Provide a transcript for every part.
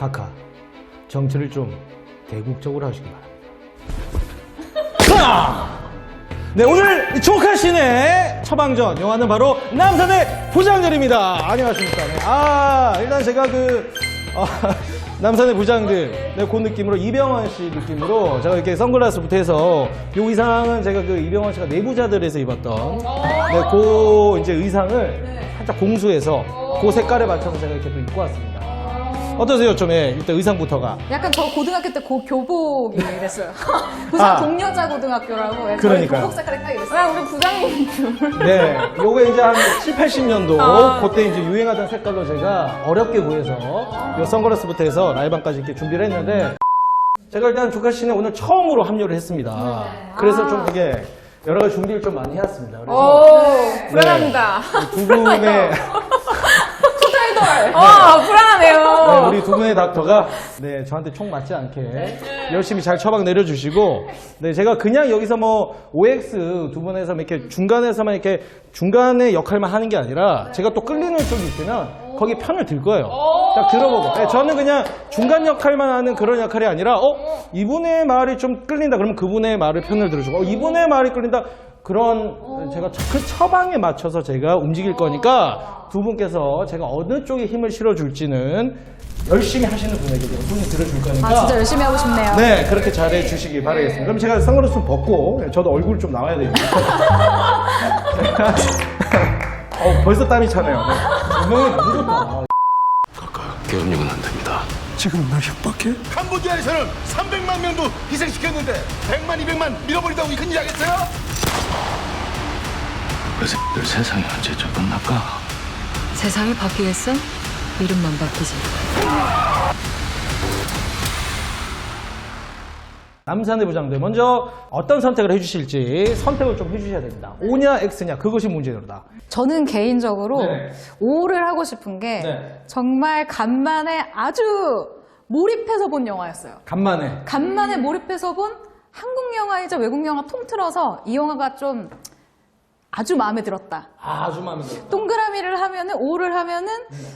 각하, 정치를 좀 대국적으로 하시기 바랍니다. 네, 오늘 주목할 신의 처방전 영화는 바로 남산의 부장들입니다. 안녕하십니까. 네. 일단 제가 남산의 부장들, 네, 그 느낌으로 이병헌 씨 느낌으로 제가 이렇게 선글라스부터 해서 이 의상은 제가 이병헌 씨가 내부자들에서 입었던 네, 그 이제 의상을 살짝 공수해서 그 색깔에 맞춰서 제가 이렇게 또 입고 왔습니다. 어떠세요? 좀 일단 의상부터가. 약간 저 고등학교 때 교복이 됐어요. 부산 동여자 고등학교라고 해서 그러니까요. 교복 색깔이 딱 이랬어요. 우리 부장님 줄. 네, 요게 이제 한 7, 80년도 그때 이제 유행하던 색깔로 제가 어렵게 구해서 요 선글라스부터 해서 라이반까지 이렇게 준비를 했는데 제가 일단 조카 씨는 오늘 처음으로 합류를 했습니다. 그래서 좀 되게 여러 가지 준비를 좀 많이 해왔습니다. 그래서 불안합니다. 두 분의 불안하네요. 네, 우리 두 분의 닥터가 네, 저한테 총 맞지 않게 열심히 잘 처방 내려주시고 네, 제가 그냥 여기서 뭐 OX 두 분에서 이렇게 중간에서만 이렇게 중간의 역할만 하는 게 아니라 제가 또 끌리는 쪽이 있으면 거기 편을 들 거예요. 딱 들어보고. 네, 저는 그냥 중간 역할만 하는 그런 역할이 아니라 이분의 말이 좀 끌린다 그러면 그분의 말을 편을 들어주고 이분의 말이 끌린다 그런 제가 그 처방에 맞춰서 제가 움직일 거니까 두 분께서 제가 어느 쪽에 힘을 실어줄지는 열심히 하시는 분에게 제가 손이 들어줄 거니까 진짜 열심히 하고 싶네요. 네, 그렇게 잘해 주시기 바라겠습니다. 그럼 제가 선글라스 좀 벗고 저도 얼굴 좀 나와야 되니까 벌써 땀이 차네요. 네. 분명히 너무 좋다. 각각 계엄령은 안 됩니다. 지금 날 협박해? 캄보디아에서는 300만 명도 희생시켰는데 100만, 200만 밀어버린다고 큰일 나겠어요? 그 새끼들 세상이 언제쯤 끝날까? 세상이 바뀌겠어? 이름만 바뀌지. 남산의 부장들 먼저 어떤 선택을 해주실지 선택을 좀 해주셔야 됩니다. O냐 X냐 그것이 문제입니다. 저는 개인적으로 네. O를 하고 싶은 게 네. 정말 간만에 아주 몰입해서 본 영화였어요. 간만에 몰입해서 본 한국 영화이자 외국 영화 통틀어서 이 영화가 좀 아주 마음에 들었다. 아주 마음에 들어요. 동그라미를 하면은 O를 하면은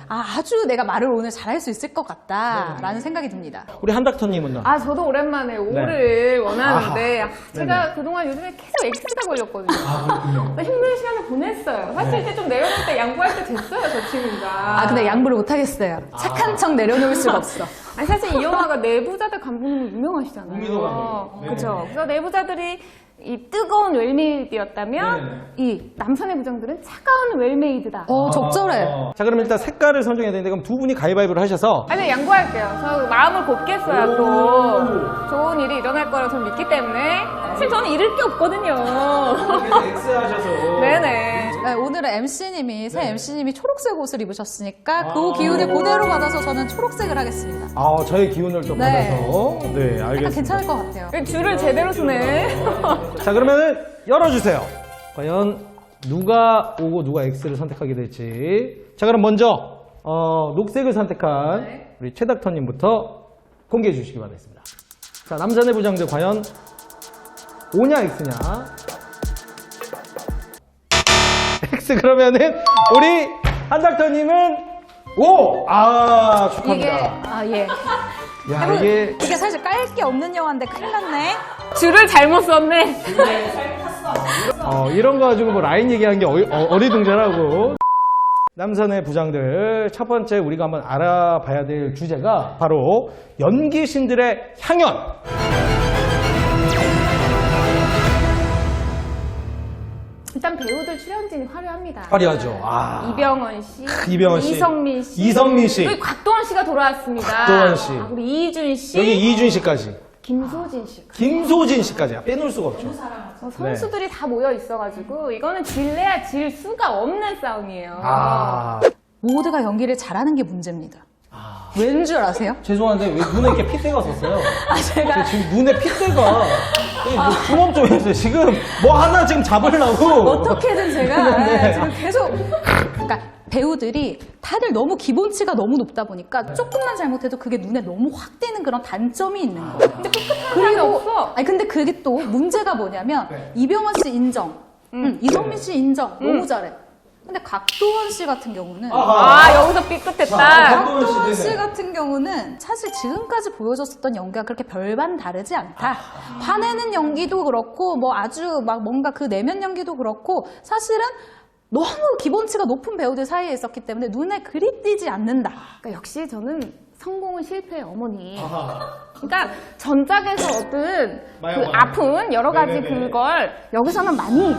아주 내가 말을 오늘 잘할 수 있을 것 같다라는 생각이 듭니다. 우리 한닥터님은요? 저도 오랜만에 오를 원하는데 제가 네네. 그동안 요즘에 계속 X가 걸렸거든요. 힘든 시간을 보냈어요. 사실 이제 좀 내려놓을 때 양보할 때 됐어요, 저 친구가. 근데 양보를 못 하겠어요. 착한 척 내려놓을 수가 없어. 아니 사실 이 영화가 내부자들 감독님이 유명하시잖아요. 우미도 감독님. 네. 그렇죠. 그래서 내부자들이 이 뜨거운 웰메이드였다면 네. 이 남산의 부장들은 차가운 웰메이드다. 적절해. 자, 그럼 일단 색깔을 선정해야 되는데 그럼 두 분이 가위바위보를 하셔서 아니 양보할게요. 저 마음을 곱게 써야 또 좋은 일이 일어날 거라고 저는 믿기 때문에 사실 저는 잃을 게 없거든요. X 하셔서 네네. 네, 오늘은 MC님이 새 MC님이 초록색 옷을 입으셨으니까 그 기운을 그대로 받아서 저는 초록색을 하겠습니다. 저의 기운을 또 네. 받아서 네, 약간 알겠습니다. 괜찮을 것 같아요. 줄을 제대로 서네. 자, 그러면은 열어주세요. 과연 누가 O고 누가 X를 선택하게 될지. 자, 그럼 먼저 녹색을 선택한 우리 최닥터님부터 공개해 주시기 바라겠습니다. 자, 남산의 부장들 과연 O냐 X냐? X 그러면은 우리 한닥터님은 O! 축하합니다. 예. 야, 이게 이게 사실 깔 게 없는 영화인데 큰일 났네. 줄을 잘못 썼네. 이런 거 가지고 뭐 라인 얘기하는 게 어리둥절하고. 남산의 부장들 첫 번째 우리가 한번 알아봐야 될 주제가 바로 연기신들의 향연. 일단 배우들 출연진이 화려합니다. 화려하죠. 이병헌 씨, 이병헌 씨, 이성민 씨, 씨, 여기 곽도원 씨가 돌아왔습니다. 곽도원 씨. 그리고 이준 씨, 여기 이준 씨까지, 김소진 씨. 김소진 씨까지 빼놓을 수가 없죠. 선수들이 다 모여 있어가지고 이거는 질래야 질 수가 없는 싸움이에요. 모두가 연기를 잘하는 게 문제입니다. 왠 줄 아세요? 죄송한데 왜 눈에 이렇게 핏대가 섰어요? 제가 지금 눈에 핏대가 주먹 좀 했어요. 지금 뭐 하나 지금 잡으려고. 어떻게든 제가 네. 지금 계속 그러니까 배우들이 다들 너무 기본치가 너무 높다 보니까 조금만 잘못해도 그게 눈에 너무 확 띄는 그런 단점이 있는 거예요. 근데 풋풋한 사람이 없어. 아니 근데 그게 또 문제가 뭐냐면 이병헌 씨 인정, 이성민 씨 인정, 너무 잘해. 근데 곽도원 씨 같은 경우는 여기서 삐끗했다. 곽도원 씨 같은 경우는 사실 지금까지 보여줬었던 연기가 그렇게 별반 다르지 않다. 화내는 연기도 그렇고 뭐 아주 막 뭔가 그 내면 연기도 그렇고 사실은 너무 기본치가 높은 배우들 사이에 있었기 때문에 눈에 그리 띄지 않는다. 그러니까 역시 저는 성공은 실패의 어머니. 그러니까 전작에서 얻은 그 아픈 여러 가지 그걸 여기서는 많이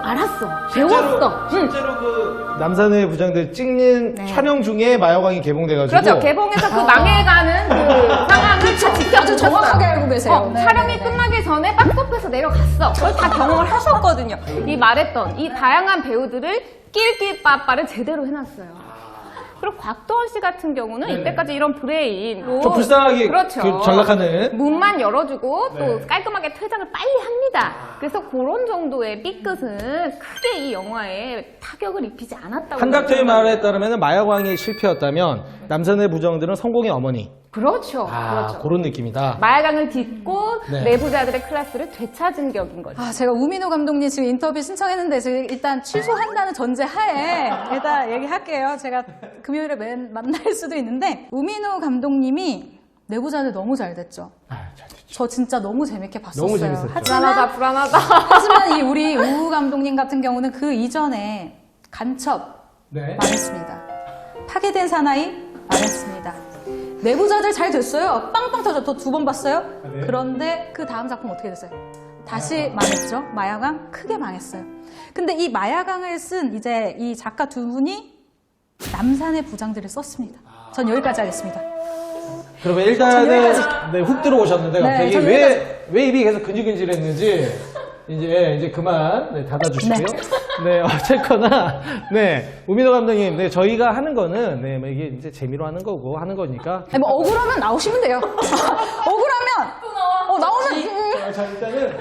알았어. 배웠어. 실제로 그 남산의 부장들 찍는 촬영 중에 마약왕이 개봉돼가지고 그렇죠. 개봉해서 그 망해가는 그 상황을 다 지켜보고 아주 정확하게 알고 계세요. 네, 촬영이 네. 끝나기 전에 박스오프에서 내려갔어. 그걸 다 경험을 하셨거든요. 이 말했던 이 다양한 배우들을 낄낄빠빠를 제대로 해놨어요. 그리고 곽도원 씨 같은 경우는 이때까지 이런 브레인 좀 불쌍하게 그렇죠. 그 전락하는 문만 열어주고 또 깔끔하게 퇴장을 빨리 합니다. 그래서 그런 정도의 삐끗은 크게 이 영화에 타격을 입히지 않았다고. 한각도의 생각합니다. 말에 따르면 마약왕이 실패였다면 남산의 부정들은 성공의 어머니. 그렇죠. 그렇죠. 그런 느낌이다. 마약왕을 딛고 네. 내부자들의 클래스를 되찾은 격인 거죠. 제가 우민호 감독님 지금 인터뷰 신청했는데 지금 일단 취소한다는 전제 하에 일단 얘기할게요. 제가 금요일에 만날 수도 있는데 우민호 감독님이 내부자들 너무 잘 됐죠. 잘 됐죠. 저 진짜 너무 재밌게 봤었어요. 너무 재밌었죠. 불안하다. 하지만 이 우리 우우 감독님 같은 경우는 그 이전에 간첩 네. 망했습니다. 파괴된 사나이 망했습니다. 내부자들 잘 됐어요. 빵빵 터져. 더 두 번 봤어요. 네. 그런데 그 다음 작품 어떻게 됐어요? 다시 망했죠. 마야강 크게 망했어요. 근데 이 마야강을 쓴 이제 이 작가 두 분이 남산의 부장들을 썼습니다. 전 여기까지 하겠습니다. 그러면 일단은 여기까지. 훅 들어오셨는데 네, 갑자기 전 왜 입이 계속 근질근질했는지 이제 그만 닫아주시고요. 네, 어쨌거나 우민호 감독님, 저희가 하는 거는 뭐 이게 이제 재미로 하는 거고 하는 거니까. 아니, 뭐 억울하면 나오시면 돼요. 억울하면 나오면 자 일단은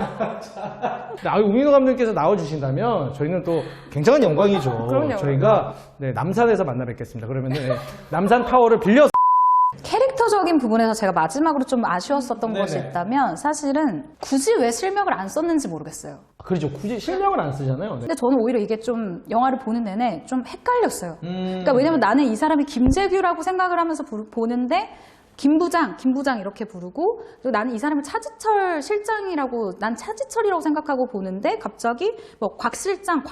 우민호 감독님께서 나와주신다면 저희는 또 굉장한 영광이죠. 그럼요. 저희가 남산에서 만나 뵙겠습니다. 그러면 남산 타워를 빌려서. 캐릭터적인 부분에서 제가 마지막으로 좀 아쉬웠었던 네네. 것이 있다면 사실은 굳이 왜 실명을 안 썼는지 모르겠어요. 그렇죠. 굳이 실명을 안 쓰잖아요. 네. 근데 저는 오히려 이게 좀 영화를 보는 내내 좀 헷갈렸어요. 그러니까 왜냐면 나는 이 사람이 김재규라고 생각을 하면서 보는데 김부장 이렇게 부르고 그리고 나는 이 사람을 차지철 실장이라고 난 차지철이라고 생각하고 보는데 갑자기 뭐 곽 실장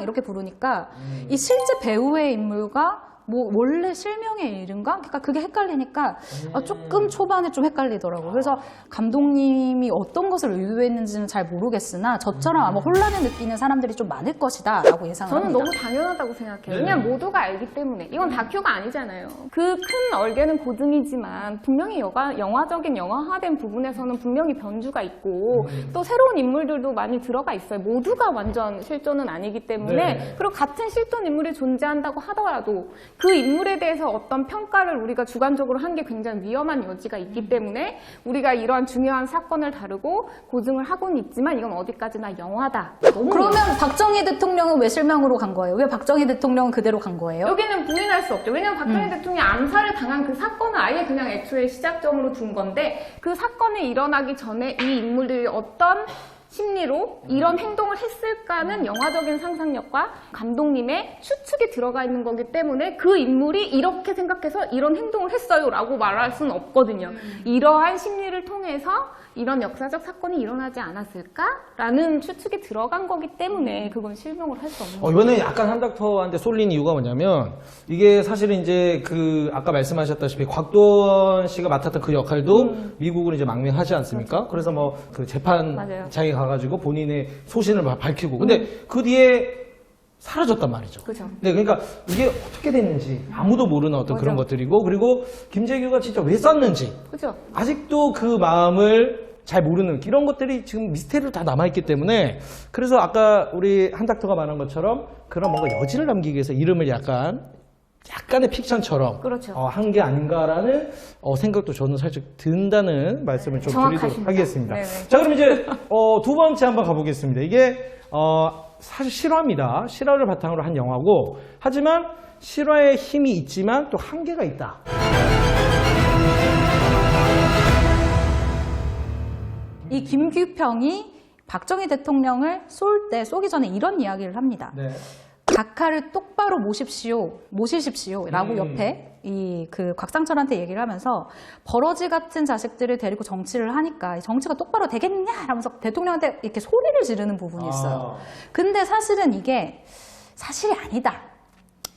이렇게 부르니까 이 실제 배우의 인물과 뭐 원래 실명의 이름과 그러니까 그게 헷갈리니까 조금 초반에 좀 헷갈리더라고요. 그래서 감독님이 어떤 것을 의도했는지는 잘 모르겠으나 저처럼 아마 혼란을 느끼는 사람들이 좀 많을 것이다 라고 예상을 저는 합니다. 너무 당연하다고 생각해요. 왜냐면 모두가 알기 때문에. 이건 다큐가 아니잖아요. 그 큰 얼개는 고증이지만 분명히 영화적인 영화화된 부분에서는 분명히 변주가 있고 또 새로운 인물들도 많이 들어가 있어요. 모두가 완전 실존은 아니기 때문에 네. 그리고 같은 실존 인물이 존재한다고 하더라도 그 인물에 대해서 어떤 평가를 우리가 주관적으로 한 게 굉장히 위험한 여지가 있기 때문에 우리가 이러한 중요한 사건을 다루고 고증을 하고는 있지만 이건 어디까지나 영화다. 너무 그러면 박정희 대통령은 왜 실명으로 간 거예요? 왜 박정희 대통령은 그대로 간 거예요? 여기는 부인할 수 없죠. 왜냐하면 박정희 대통령이 암살을 당한 그 사건을 아예 그냥 애초에 시작점으로 둔 건데 그 사건이 일어나기 전에 이 인물들이 어떤 심리로 이런 행동을 했을까는 영화적인 상상력과 감독님의 추측이 들어가 있는 거기 때문에 그 인물이 이렇게 생각해서 이런 행동을 했어요 라고 말할 수는 없거든요. 이러한 심리를 통해서 이런 역사적 사건이 일어나지 않았을까라는 추측이 들어간 거기 때문에 그건 실명을 할 수 없는 거예요. 이번에 약간 한닥터한테 쏠린 이유가 뭐냐면 이게 사실은 이제 그 아까 말씀하셨다시피 곽도원 씨가 맡았던 그 역할도 미국은 이제 망명하지 않습니까? 그래서 뭐 그 재판장에 가가지고 본인의 소신을 밝히고 근데 그 뒤에 사라졌단 말이죠. 그죠. 네, 그러니까 이게 어떻게 됐는지 아무도 모르는 어떤 그런 것들이고 그리고 김재규가 진짜 왜 쐈는지 그죠. 아직도 그 마음을 잘 모르는 이런 것들이 지금 미스테리로 다 남아있기 때문에 그래서 아까 우리 한닥터가 말한 것처럼 그런 뭔가 여지를 남기기 위해서 이름을 약간의 픽션처럼 그렇죠. 한 게 아닌가라는 생각도 저는 살짝 든다는 말씀을 좀 드리도록 정확하십니다. 하겠습니다. 네네. 자 그럼 이제 두 번째 한번 가보겠습니다. 이게 사실 실화입니다. 실화를 바탕으로 한 영화고 하지만 실화의 힘이 있지만 또 한계가 있다. 이 김규평이 박정희 대통령을 쏘기 전에 이런 이야기를 합니다. 네. 각하를 똑바로 모시십시오라고 옆에 그 곽상철한테 얘기를 하면서 버러지 같은 자식들을 데리고 정치를 하니까 이 정치가 똑바로 되겠냐 하면서 대통령한테 이렇게 소리를 지르는 부분이 있어요. 근데 사실은 이게 사실이 아니다.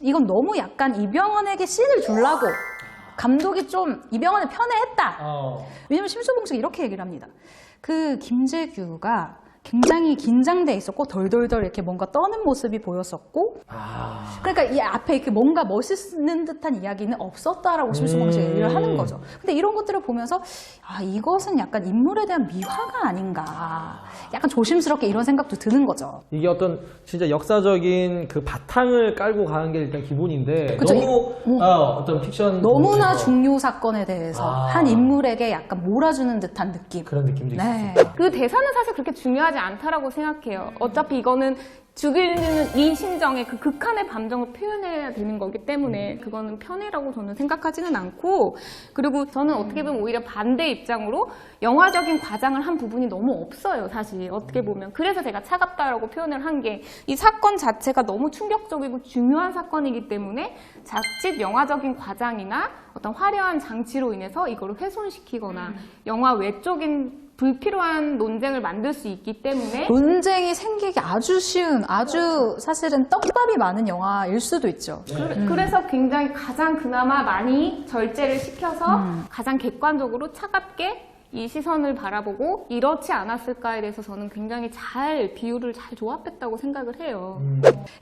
이건 너무 약간 이병헌에게 씬을 주려고 감독이 좀 이병헌을 편애했다. 왜냐면 심수봉 씨가 이렇게 얘기를 합니다. 그 김재규가 굉장히 긴장돼 있었고 덜덜덜 이렇게 뭔가 떠는 모습이 보였었고 그러니까 이 앞에 이렇게 뭔가 멋있는 듯한 이야기는 없었다라고 심수봉 씨가 얘기를 하는 거죠. 근데 이런 것들을 보면서 이것은 약간 인물에 대한 미화가 아닌가 약간 조심스럽게 이런 생각도 드는 거죠. 이게 어떤 진짜 역사적인 그 바탕을 깔고 가는 게 일단 기본인데 그쵸. 너무 어떤 픽션 너무나 중요 사건에 대해서 한 인물에게 약간 몰아주는 듯한 느낌. 그런 느낌도 네. 그 대사는 사실 그렇게 중요하지 않다라고 생각해요. 어차피 이거는 죽이는 이 심정의 그 극한의 감정을 표현해야 되는 거기 때문에 그거는 편애라고 저는 생각하지는 않고, 그리고 저는 어떻게 보면 오히려 반대 입장으로 영화적인 과장을 한 부분이 너무 없어요, 사실 어떻게 보면. 그래서 제가 차갑다라고 표현을 한 게 이 사건 자체가 너무 충격적이고 중요한 사건이기 때문에 자칫 영화적인 과장이나 어떤 화려한 장치로 인해서 이거를 훼손시키거나 영화 외적인 불필요한 논쟁을 만들 수 있기 때문에 논쟁이 생기기 아주 쉬운, 아주 사실은 떡밥이 많은 영화일 수도 있죠. 그래서 굉장히 가장 그나마 많이 절제를 시켜서 가장 객관적으로 차갑게 이 시선을 바라보고 이렇지 않았을까에 대해서 저는 굉장히 비율을 잘 조합했다고 생각을 해요.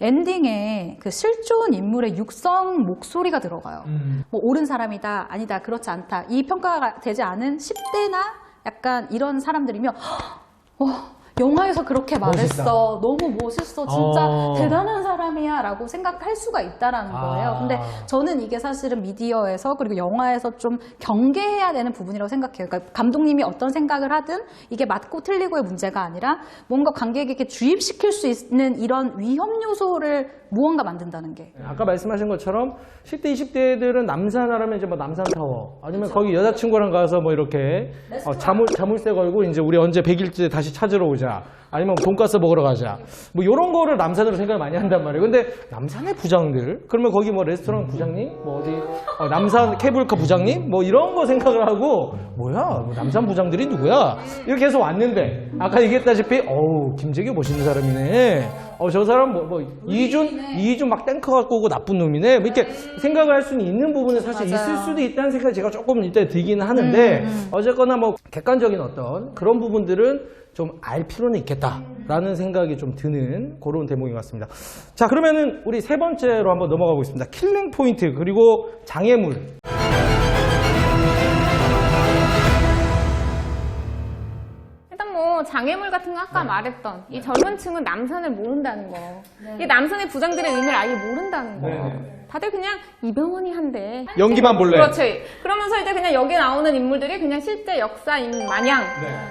엔딩에 그 실존 인물의 육성 목소리가 들어가요. 뭐 옳은 사람이다, 아니다, 그렇지 않다. 이 평가가 되지 않은 10대나 약간 이런 사람들이면 영화에서 그렇게 말했어. 너무 멋있어. 진짜 대단한 사람이야 라고 생각할 수가 있다라는 거예요. 근데 저는 이게 사실은 미디어에서 그리고 영화에서 좀 경계해야 되는 부분이라고 생각해요. 그러니까 감독님이 어떤 생각을 하든 이게 맞고 틀리고의 문제가 아니라 뭔가 관객에게 주입시킬 수 있는 이런 위험 요소를 무언가 만든다는 게. 아까 말씀하신 것처럼 10대, 20대들은 남산하라면 이제 뭐 남산타워 아니면 거기 여자친구랑 가서 뭐 이렇게 자물쇠 걸고 이제 우리 언제 100일째 다시 찾으러 오자. 아니면 돈가스 먹으러 가자. 뭐 이런 거를 남산으로 생각을 많이 한단 말이에요. 근데 남산의 부장들? 그러면 거기 뭐 레스토랑 부장님? 뭐 어디 남산 케이블카 부장님? 뭐 이런 거 생각을 하고 뭐야? 뭐 남산 부장들이 누구야? 이렇게 해서 왔는데 아까 얘기했다시피 김재규 멋있는 사람이네. 저 사람 이준 막 탱커 갖고 오고 나쁜 놈이네. 뭐 이렇게 생각을 할 수는 있는 부분은 사실 맞아요. 있을 수도 있다는 생각이 제가 조금 이때 들기는 하는데 어쨌거나 뭐 객관적인 어떤 그런 부분들은 좀 알 필요는 있겠다라는 생각이 좀 드는 그런 대목인 것 같습니다. 자, 그러면은 우리 세 번째로 한번 넘어가 보겠습니다. 킬링 포인트 그리고 장애물. 일단 뭐 장애물 같은 거 아까 말했던 이 젊은 층은 남산을 모른다는 거, 이 남산의 부장들의 의미를 아예 모른다는 거. 다들 그냥 이병헌이 한데 연기만 볼래. 그렇지. 그러면서 이제 그냥 여기 나오는 인물들이 그냥 실제 역사인 마냥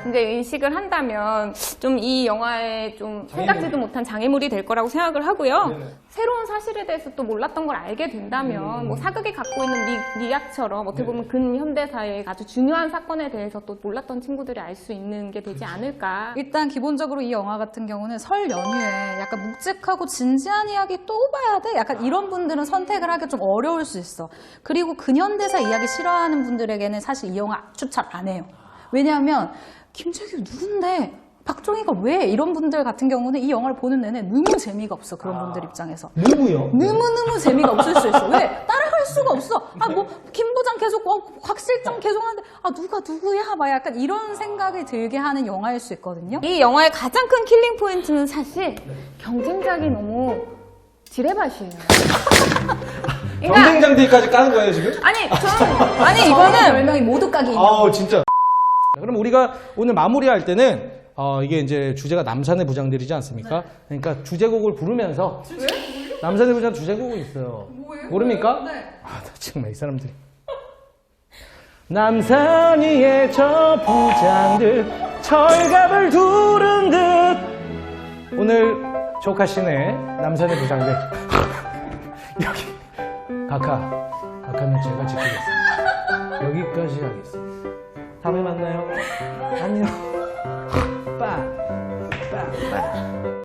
이제 의식을 한다면 좀 이 영화에 좀 생각지도 못한 장애물이 될 거라고 생각을 하고요. 새로운 사실에 대해서 또 몰랐던 걸 알게 된다면 뭐 사극이 갖고 있는 미학처럼 어떻게 보면 근현대사의 아주 중요한 사건에 대해서 또 몰랐던 친구들이 알 수 있는 게 되지 않을까. 일단 기본적으로 이 영화 같은 경우는 설 연휴에 약간 묵직하고 진지한 이야기 또 봐야 돼? 약간 이런 분들은 선택을 하기 좀 어려울 수 있어. 그리고 근현대사 이야기 싫어하는 분들에게는 사실 이 영화 추천 안 해요. 왜냐하면 김재규 누군데? 박정희가 왜? 이런 분들 같은 경우는 이 영화를 보는 내내 너무 재미가 없어. 그런 분들 입장에서. 누구요? 너무너무 재미가 없을 수 있어. 왜? 따라갈 수가 없어. 김 부장 계속, 곽 실장 계속 하는데, 누가 누구야? 막 약간 이런 생각이 들게 하는 영화일 수 있거든요. 이 영화의 가장 큰 킬링 포인트는 사실 경쟁작이 너무 지뢰밭이에요. 경쟁장들까지 까는 거예요, 지금? 아니 이거는 이거는 별명이 모두 까기. 진짜. 그럼 우리가 오늘 마무리할 때는 이게 이제 주제가 남산의 부장들이지 않습니까? 그러니까 주제곡을 부르면서 남산의 부장 주제곡이 있어요. 뭐예요? 모릅니까? 네. 나 정말 이 사람들이. 남산 위에 저 부장들 철갑을 두른 듯 오늘 조카씨네 남산의 부장들 여기 각하는 제가 지키겠습니다. 여기까지 하겠습니다. 다음에 만나요. 안녕.